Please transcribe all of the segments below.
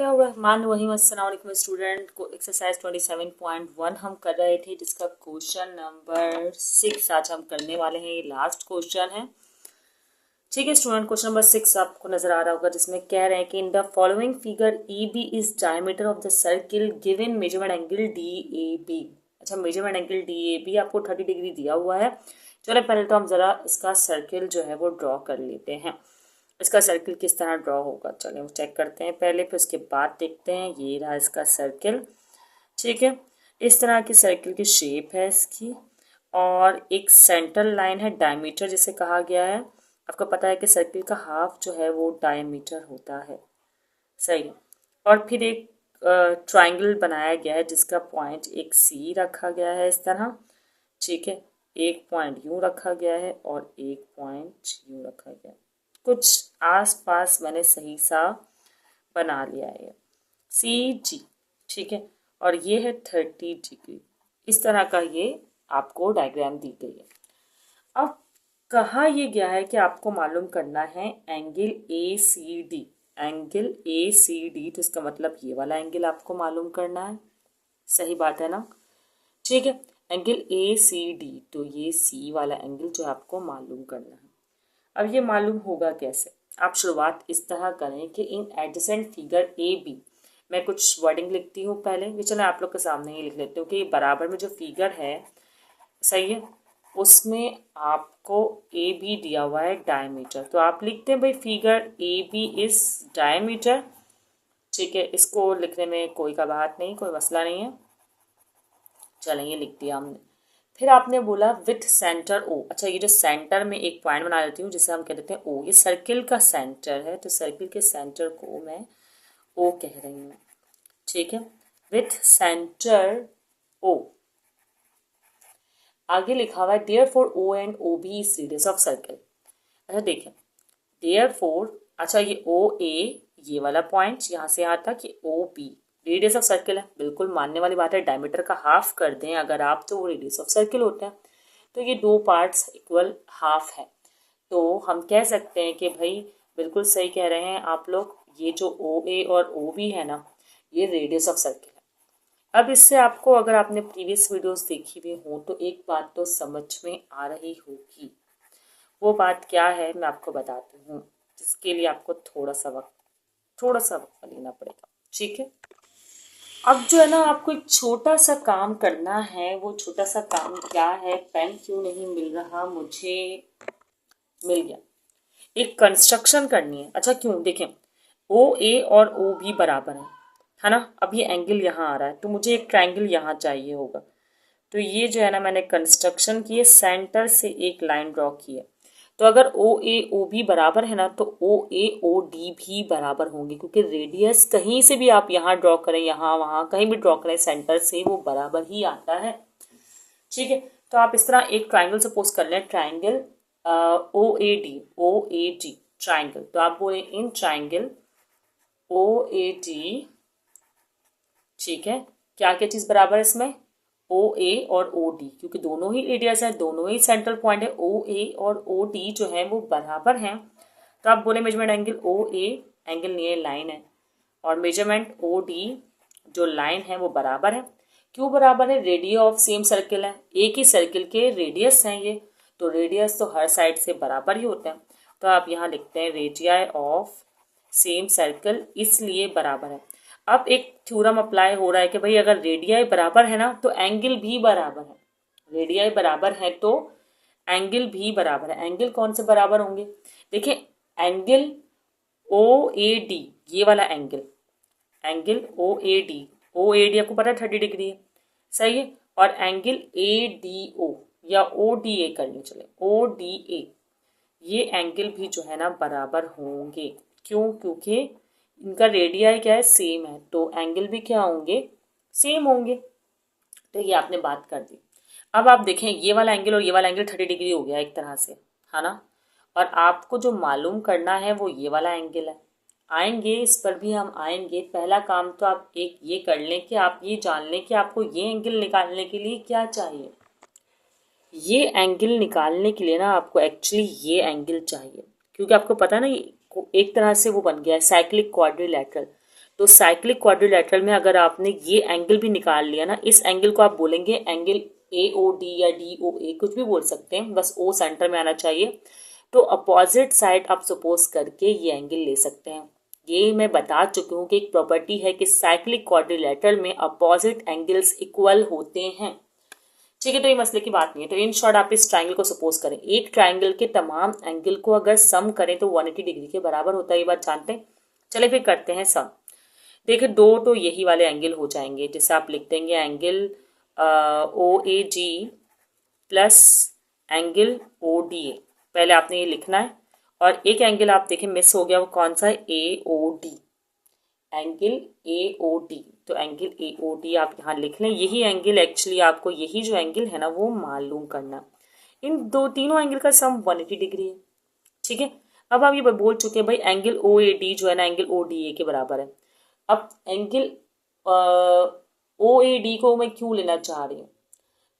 दिया हुआ है। मान वही अस्सलाम वालेकुम स्टूडेंट को एक्सरसाइज 27.1 हम कर रहे थे, जिसका क्वेश्चन नंबर 6 आज हम करने वाले हैं। ये लास्ट क्वेश्चन है। ठीक है स्टूडेंट, क्वेश्चन नंबर 6 आपको नजर आ रहा होगा, जिसमें कह रहे हैं कि in the following figure E B is diameter of the circle given measurement angle D A B. अच्छा, measurement angle D A B आपको 30 डिग्री दिया हुआ है। चलो पहले तो हम जरा इसका सर्किल जो है वो ड्रॉ कर लेते हैं। इसका सर्किल किस तरह ड्रॉ होगा, चलिए हम चेक करते हैं पहले, फिर उसके बाद देखते हैं। ये रहा इसका सर्किल। ठीक है, इस तरह की सर्किल की शेप है इसकी, और एक सेंट्रल लाइन है डायमीटर जिसे कहा गया है। आपको पता है कि सर्किल का हाफ जो है वो डायमीटर होता है, सही है। और फिर एक ट्रायंगल बनाया गया है जिसका पॉइंट एक सी रखा गया है इस तरह। ठीक है, एक पॉइंट यूं रखा गया है और एक पॉइंट यूं रखा गया है। कुछ आसपास मैंने सही सा बना लिया है सी जी। ठीक है, और ये है 30 डिग्री। इस तरह का ये आपको डायग्राम दी गई है। अब कहा ये गया है कि आपको मालूम करना है angle A C D. Angle A C D, तो इसका मतलब ये वाला एंगल आपको मालूम करना है। सही बात है ना। ठीक है, एंगल ए सी डी, तो ये सी वाला एंगल जो आपको मालूम करना है। अब ये मालूम होगा कैसे? आप शुरुआत इस तरह करें कि इन एडजेसेंट फिगर ए बी, मैं कुछ वर्डिंग लिखती हूँ पहले। ये चलो आप लोग के सामने ही लिख लेती हूँ कि बराबर में जो फिगर है, सही है, उसमें आपको ए बी दिया हुआ है डायमीटर। तो आप लिखते हैं भाई figure A B is diameter. ठीक है, इसको लिखने में कोई का बात नहीं, कोई मसला नहीं है। चलें, ये लिख दिया हमने। फिर आपने बोला विथ सेंटर ओ। अच्छा, ये जो सेंटर में एक पॉइंट बना लेती हूँ जिसे हम कह देते हैं ओ। ये सर्किल का सेंटर है, तो सर्किल के सेंटर को मैं ओ कह रही हूँ। ठीक है, विथ सेंटर ओ। आगे लिखा हुआ है therefore O and O B is radius of circle. अच्छा देखें, देयर फोर, अच्छा ये ओ ए, ये वाला पॉइंट यहाँ से यहाँ तक, ये O B radius of circle है। बिल्कुल मानने वाली बात है, डायमीटर का हाफ कर दें अगर आप, तो वो रेडियस ऑफ सर्किल होता है। तो ये दो पार्ट्स इक्वल हाफ है, तो हम कह सकते हैं कि भाई बिल्कुल सही कह रहे हैं आप लोग, ये जो ओ ए और ओ बी है ना, ये रेडियस ऑफ सर्किल है। अब इससे आपको, अगर आपने प्रीवियस वीडियोस देखी हुई हो, तो एक बात तो समझ में आ रही होगी। वो बात क्या है मैं आपको बताती हूँ, जिसके लिए आपको थोड़ा सा वक्त लेना पड़ेगा। ठीक है, अब जो है ना, आपको एक छोटा सा काम करना है। वो छोटा सा काम क्या है? पेन क्यों नहीं मिल रहा मुझे? मिल गया। एक कंस्ट्रक्शन करनी है। अच्छा क्यों, देखें, ओ ए और ओ बी बराबर है ना। अब ये एंगल यहाँ आ रहा है, तो मुझे एक ट्रायंगल यहाँ चाहिए होगा। तो ये जो है ना, मैंने कंस्ट्रक्शन की है, सेंटर से एक लाइन ड्रॉ की है। तो अगर ओ ए ओ बी बराबर है ना, तो ओ ए ओ डी भी बराबर होंगे, क्योंकि रेडियस कहीं से भी आप यहाँ ड्रॉ करें, यहाँ वहाँ कहीं भी ड्रॉ करें, सेंटर से वो बराबर ही आता है। ठीक है, तो आप इस तरह एक ट्राइंगल सपोज कर लें, triangle O A D triangle. तो आप बोले in triangle O A D, ठीक है, क्या क्या चीज बराबर है इसमें? ओ ए और ओ डी, क्योंकि दोनों ही रेडियस है, दोनों ही सेंट्रल पॉइंट है, ओ ए और ओ डी जो है वो बराबर हैं। तो आप बोले मेजरमेंट एंगल ओ ए, एंगल नहीं है, लाइन है, और मेजरमेंट ओ डी जो लाइन है वो बराबर है। क्यों बराबर है? रेडियस ऑफ सेम सर्किल है, एक ही सर्किल के रेडियस हैं ये, तो रेडियस तो हर साइड से बराबर ही होते हैं। तो आप यहाँ लिखते हैं रेडियाई ऑफ सेम सर्कल, इसलिए बराबर है। अब एक थ्योरम अप्लाई हो रहा है कि भाई अगर रेडियाई बराबर है ना, तो एंगल भी बराबर है। रेडियाई बराबर है तो एंगल भी बराबर है। एंगल कौन से बराबर होंगे? देखिए, एंगल ओ ए डी, ये वाला angle, angle O A D आपको पता है 30 डिग्री है, सही है। और एंगल ए डी ओ या ओ डी ए कर लें, चले ओ डी ए, ये एंगल भी जो है ना बराबर होंगे। क्यों? क्योंकि इनका रेडियाई क्या है? सेम है, तो एंगल भी क्या होंगे? सेम होंगे। तो ये आपने बात कर दी। अब आप देखें, ये वाला एंगल और ये वाला एंगल 30 डिग्री हो गया एक तरह से, है ना। और आपको जो मालूम करना है वो ये वाला एंगल है। आएंगे इस पर भी हम आएंगे। पहला काम तो आप एक ये कर लें कि आप ये जान लें कि आपको ये एंगल निकालने के लिए क्या चाहिए। ये एंगल निकालने के लिए ना आपको एक्चुअली ये एंगल चाहिए, क्योंकि आपको पता है ना, एक तरह से वो बन गया है साइक्लिक क्वाड्रिलैटरल। तो साइक्लिक क्वाड्रिलेटरल में अगर आपने ये एंगल भी निकाल लिया ना, इस एंगल को आप बोलेंगे एंगल AOD या DOA, कुछ भी बोल सकते हैं, बस O सेंटर में आना चाहिए। तो अपोजिट साइड आप सपोज करके ये एंगल ले सकते हैं। ये मैं बता चुकी हूँ कि एक प्रॉपर्टी है कि साइक्लिक क्वाड्रिलेटरल में अपोजिट एंगल्स इक्वल होते हैं। ठीक है, तो ये मसले की बात नहीं है। तो इन शॉर्ट आप इस ट्राइंगल को सपोज करें, एक ट्राइंगल के तमाम एंगल को अगर सम करें तो 180 डिग्री के बराबर होता है, ये बात जानते हैं। चले फिर करते हैं सम। देखिए दो तो यही वाले एंगल हो जाएंगे, जैसे आप लिख देंगे angle OAG plus angle ODA। पहले आपने ये लिखना है, और एक एंगल आप देखें मिस हो गया, वो कौन सा है, AOD, एंगल AOD। तो एंगल AOD आप यहाँ लिख लें। यही एंगल एक्चुअली आपको, यही जो एंगल है ना वो मालूम करना। इन दो तीनों एंगल का सम 180 डिग्री है। ठीक है, अब आप ये बोल चुके हैं भाई एंगल OAD जो है ना एंगल ODA के बराबर है। अब एंगल OAD को मैं क्यों लेना चाह रही हूँ,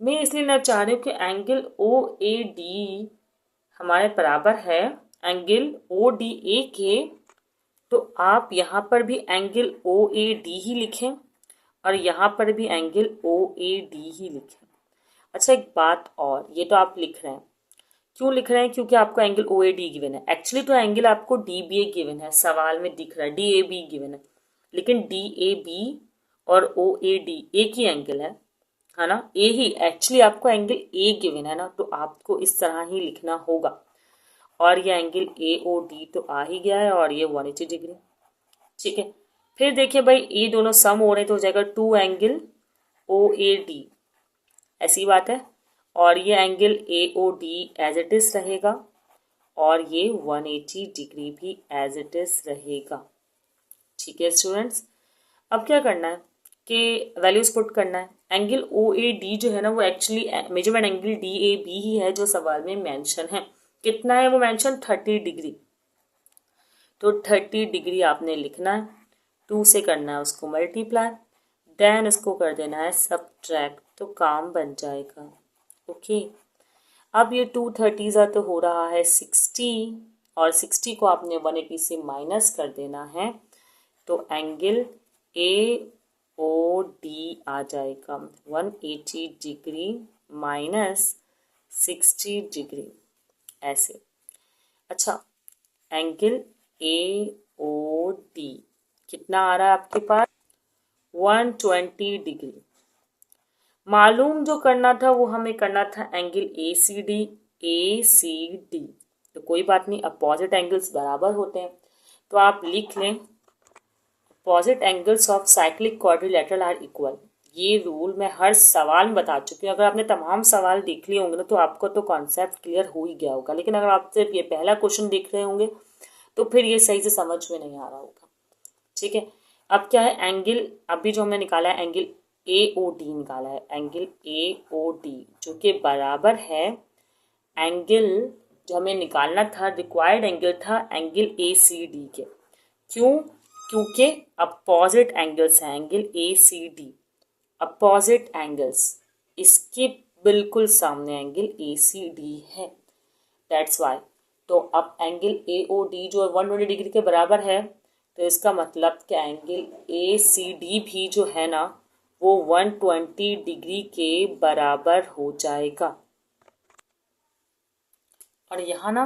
मैं इसलिए लेना चाह रही हूँ कि एंगल OAD हमारे बराबर है एंगल ODA के। तो आप यहाँ पर भी एंगल OAD ही लिखें और यहाँ पर भी एंगल OAD ही लिखें। अच्छा एक बात और, ये तो आप लिख रहे हैं, क्यों लिख रहे हैं, क्योंकि आपको एंगल OAD गिवन है। एक्चुअली तो एंगल आपको DBA गिवन है, सवाल में दिख रहा है DAB गिवन है, लेकिन DAB और OAD एक ही एंगल है ना, ए ही एक्चुअली आपको एंगल A गिवन है ना, तो आपको इस तरह ही लिखना होगा। और ये एंगल AOD तो आ ही गया है और ये 180 डिग्री। ठीक है, फिर देखिए भाई ये दोनों सम हो रहे तो हो जाएगा 2 एंगल OAD, ऐसी बात है। और ये angle AOD as it is रहेगा और ये 180 डिग्री भी एज इट इज रहेगा। ठीक है स्टूडेंट्स, अब क्या करना है कि वैल्यूज पुट करना है। एंगल OAD जो है ना वो एक्चुअली मेजरमेंट एंगल DAB ही है जो सवाल में मेंशन है। कितना है वो मेंशन, 30 डिग्री। तो 30 डिग्री आपने लिखना है, 2 से करना है उसको मल्टीप्लाई, देन उसको कर देना है सब्ट्रैक्ट, तो काम बन जाएगा। ओके, अब ये 230 तो हो रहा है 60, और 60 को आपने 180 से माइनस कर देना है, तो एंगल AOD आ जाएगा 180 डिग्री माइनस 60 डिग्री, ऐसे। अच्छा, एंगल AOD कितना आ रहा है आपके पास, 120 डिग्री। मालूम जो करना था वो हमें करना था एंगल ACD। तो कोई बात नहीं, अपोजिट एंगल्स बराबर होते हैं, तो आप लिख लें opposite angles of cyclic quadrilateral are equal. ये रूल मैं हर सवाल में बता चुकी हूँ। अगर आपने तमाम सवाल देख लिए होंगे ना तो आपको तो कॉन्सेप्ट क्लियर हो ही गया होगा, लेकिन अगर आप सिर्फ ये पहला क्वेश्चन देख रहे होंगे तो फिर ये सही से समझ में नहीं आ रहा होगा। ठीक है, अब क्या है, एंगल अभी जो हमने निकाला है एंगल AOD निकाला है, एंगल AOD जो कि बराबर है एंगल जो हमें निकालना था, रिक्वायर्ड एंगल था एंगल ACD के। क्यों, क्योंकि अपोजिट एंगल्स हैं, एंगल ACD अपोजिट एंगल्स, इसके बिल्कुल सामने एंगल ACD है, दैट्स वाई। तो अब एंगल AOD जो 120 डिग्री के बराबर है, तो इसका मतलब कि एंगल ACD भी जो है ना वो 120 डिग्री के बराबर हो जाएगा। और यहाँ ना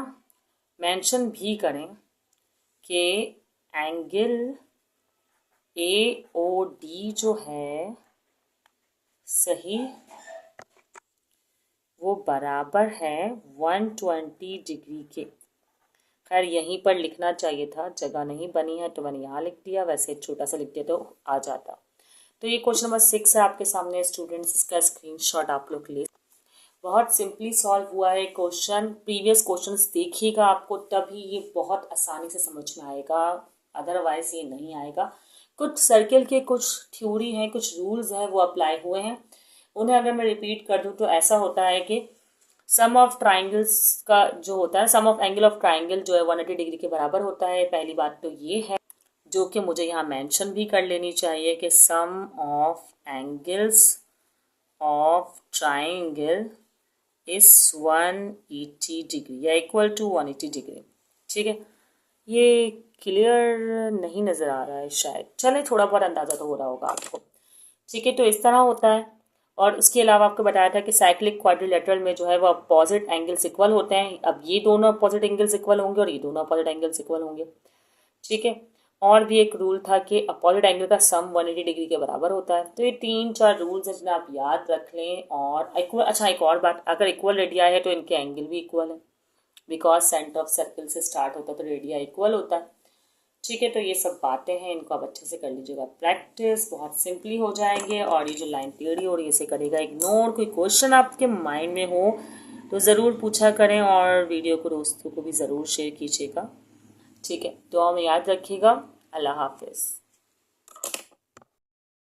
मेंशन भी करें कि एंगल AOD जो है सही वो बराबर है 120 डिग्री के। खैर यहीं पर लिखना चाहिए था, जगह नहीं बनी है तो मैंने यहाँ लिख दिया, वैसे छोटा सा लिख दिया तो आ जाता। तो ये क्वेश्चन नंबर 6 है आपके सामने स्टूडेंट्स, इसका स्क्रीनशॉट आप लोग ले। बहुत सिंपली सॉल्व हुआ है क्वेश्चन। प्रीवियस क्वेश्चंस देखिएगा, आपको तभी ये बहुत आसानी से समझ में आएगा, अदरवाइज ये नहीं आएगा। कुछ सर्किल के कुछ थ्योरी हैं, कुछ रूल्स हैं वो अप्लाई हुए हैं, उन्हें अगर मैं रिपीट कर दूँ तो ऐसा होता है कि सम ऑफ ट्राइंगल्स का जो होता है, सम ऑफ एंगल ऑफ ट्राइंगल जो है 180 डिग्री के बराबर होता है। पहली बात तो ये है जो कि मुझे यहाँ मेंशन भी कर लेनी चाहिए कि sum of angles of triangle is 180 degree या इक्वल टू 180 डिग्री। ठीक है, ये क्लियर नहीं नज़र आ रहा है शायद, चले थोड़ा बहुत अंदाज़ा तो हो रहा होगा आपको। ठीक है, तो इस तरह होता है। और उसके अलावा आपको बताया था कि साइक्लिक क्वाड्रिलेटरल में जो है वो अपोजिट एंगल्स इक्वल होते हैं। अब ये दोनों अपोजिट एंगल्स इक्वल होंगे और ये दोनों अपोजिट एंगल्स इक्वल होंगे। ठीक है, और भी एक रूल था कि अपोजिट एंगल का सम 180 डिग्री के बराबर होता है। तो ये 3-4 रूल्स हैं जिन्हें आप याद रख लें। और इक्वल, अच्छा एक और बात, अगर इक्वल रेडियाई है तो इनके एंगल भी इक्वल है, बिकॉज सेंटर ऑफ सर्कल से स्टार्ट होता है तो रेडिया इक्वल होता है। ठीक है, तो ये सब बातें हैं, इनको आप अच्छे से कर लीजिएगा प्रैक्टिस, बहुत सिंपली हो जाएंगे। और ये जो लाइन टेढ़ी हो रही है इसे करेगा इग्नोर। कोई क्वेश्चन आपके माइंड में हो तो ज़रूर पूछा करें और वीडियो को दोस्तों को भी ज़रूर शेयर कीजिएगा। ठीक है, दुआ में याद रखिएगा। अल्लाह हाफिज़।